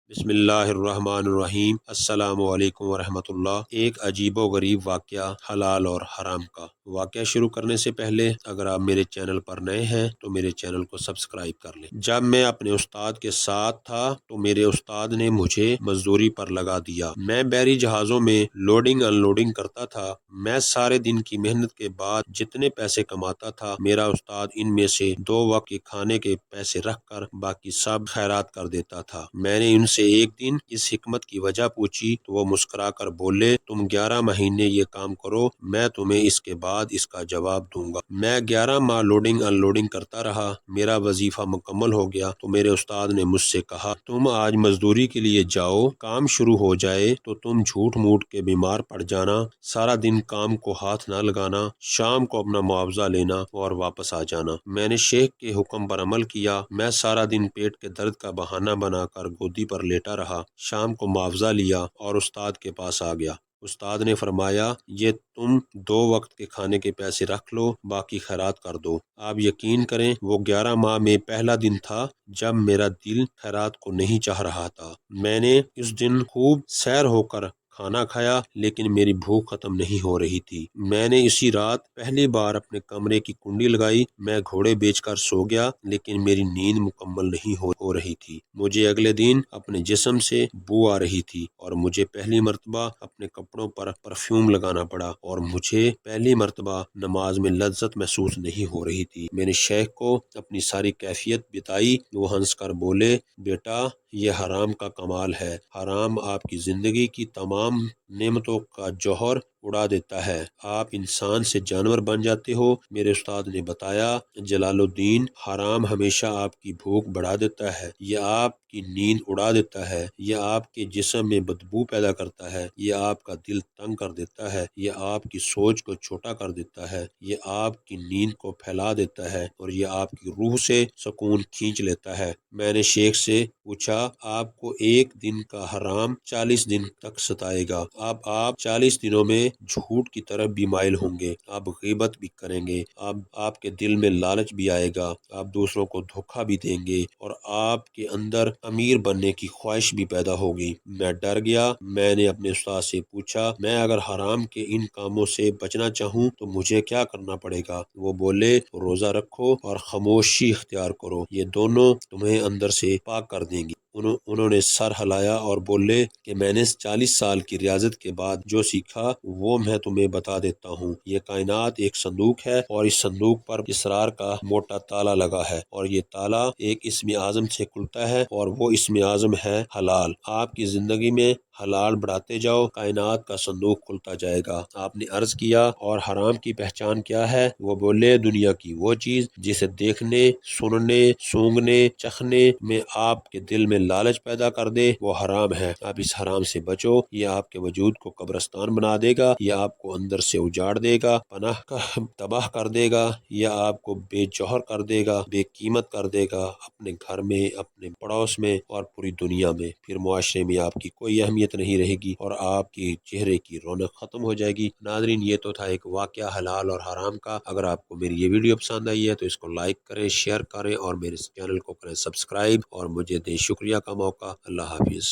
بسم اللہ الرحمن الرحیم۔ السلام علیکم ورحمۃ اللہ۔ ایک عجیب و غریب واقعہ حلال اور حرام کا۔ واقعہ شروع کرنے سے پہلے اگر آپ میرے چینل پر نئے ہیں تو میرے چینل کو سبسکرائب کر لیں۔ جب میں اپنے استاد کے ساتھ تھا تو میرے استاد نے مجھے مزدوری پر لگا دیا۔ میں بحری جہازوں میں لوڈنگ ان لوڈنگ کرتا تھا۔ میں سارے دن کی محنت کے بعد جتنے پیسے کماتا تھا، میرا استاد ان میں سے 2 وقت کے کھانے کے پیسے رکھ کر باقی سب خیرات کر دیتا تھا۔ میں نے ان سے ایک دن اس حکمت کی وجہ پوچھی تو وہ مسکرا کر بولے، تم 11 مہینے یہ کام کرو، میں تمہیں اس کے بعد اس کا جواب دوں گا۔ میں 11 ماہ لوڈنگ ان لوڈنگ کرتا رہا۔ میرا وظیفہ مکمل ہو گیا تو میرے استاد نے مجھ سے کہا، تم آج مزدوری کے لیے جاؤ، کام شروع ہو جائے تو تم جھوٹ موٹ کے بیمار پڑ جانا، سارا دن کام کو ہاتھ نہ لگانا، شام کو اپنا معاوضہ لینا اور واپس آ جانا۔ میں نے شیخ کے حکم پر عمل کیا۔ میں سارا دن پیٹ کے درد کا بہانہ بنا کر گودی پر لیٹا رہا۔ شام کو معاوضہ لیا اور استاد کے پاس آ گیا۔ استاد نے فرمایا، یہ تم 2 وقت کے کھانے کے پیسے رکھ لو، باقی خیرات کر دو۔ آپ یقین کریں وہ 11 ماہ میں پہلا دن تھا جب میرا دل خیرات کو نہیں چاہ رہا تھا۔ میں نے اس دن خوب سیر ہو کر کھانا کھایا لیکن میری بھوک ختم نہیں ہو رہی تھی۔ میں نے اسی رات پہلی بار اپنے کمرے کی کنڈی لگائی۔ میں گھوڑے بیچ کر سو گیا لیکن میری نیند مکمل نہیں ہو رہی تھی۔ مجھے اگلے دن اپنے جسم سے بو آ رہی تھی اور مجھے پہلی مرتبہ اپنے کپڑوں پر پرفیوم لگانا پڑا اور مجھے پہلی مرتبہ نماز میں لذت محسوس نہیں ہو رہی تھی۔ میں نے شیخ کو اپنی ساری کیفیت بتائی۔ وہ ہنس کر بولے، بیٹا یہ حرام کا کمال ہے۔ حرام آپ کی زندگی کی تمام نعمتوں کا جوہر اڑا دیتا ہے، آپ انسان سے جانور بن جاتے ہو۔ میرے استاد نے بتایا، جلال الدین، حرام ہمیشہ آپ کی بھوک بڑھا دیتا ہے، یہ آپ کی نیند اڑا دیتا ہے، یہ آپ کے جسم میں بدبو پیدا کرتا ہے، یہ آپ کا دل تنگ کر دیتا ہے، یہ آپ کی سوچ کو چھوٹا کر دیتا ہے، یہ آپ کی نیند کو پھیلا دیتا ہے اور یہ آپ کی روح سے سکون کھینچ لیتا ہے۔ میں نے شیخ سے پوچھا، آپ کو ایک دن کا حرام 40 دن تک ستائے گا، اب آپ 40 دنوں میں جھوٹ کی طرف بھی مائل ہوں گے، آپ غیبت بھی کریں گے، آپ کے دل میں لالچ بھی آئے گا، آپ دوسروں کو دھوکہ بھی دیں گے اور آپ کے اندر امیر بننے کی خواہش بھی پیدا ہوگی۔ میں ڈر گیا۔ میں نے اپنے استاد سے پوچھا، میں اگر حرام کے ان کاموں سے بچنا چاہوں تو مجھے کیا کرنا پڑے گا؟ وہ بولے، روزہ رکھو اور خاموشی اختیار کرو، یہ دونوں تمہیں اندر سے پاک کر دیں گی۔ انہوں نے سر ہلایا اور بولے کہ میں نے 40 سال کی ریاضت کے بعد جو سیکھا وہ میں تمہیں بتا دیتا ہوں۔ یہ کائنات ایک صندوق ہے اور اس صندوق پر اسرار کا موٹا تالا لگا ہے اور یہ تالا ایک اسم اعظم سے کھلتا ہے اور وہ اسم اعظم ہے حلال۔ آپ کی زندگی میں حلال بڑھاتے جاؤ، کائنات کا صندوق کھلتا جائے گا۔ آپ نے عرض کیا، اور حرام کی پہچان کیا ہے؟ وہ بولے، دنیا کی وہ چیز جسے دیکھنے، سننے، سونگھنے، چکھنے میں آپ کے دل میں لالچ پیدا کر دے، وہ حرام ہے۔ آپ اس حرام سے بچو، یہ آپ کے وجود کو قبرستان بنا دے گا، یہ آپ کو اندر سے اجاڑ دے گا، تباہ کر دے گا، یہ آپ کو بے جوہر کر دے گا، بے قیمت کر دے گا، اپنے گھر میں، اپنے پڑوس میں اور پوری دنیا میں۔ پھر معاشرے میں آپ کی کوئی اہمیت نہیں رہے گی اور آپ کی چہرے کی رونق ختم ہو جائے گی۔ ناظرین، یہ تو تھا ایک واقعہ حلال اور حرام کا۔ اگر آپ کو میری یہ ویڈیو پسند آئی ہے تو اس کو لائک کریں، شیئر کریں اور میرے چینل کو کریں سبسکرائب اور مجھے دیں شکریہ کا موقع۔ اللہ حافظ۔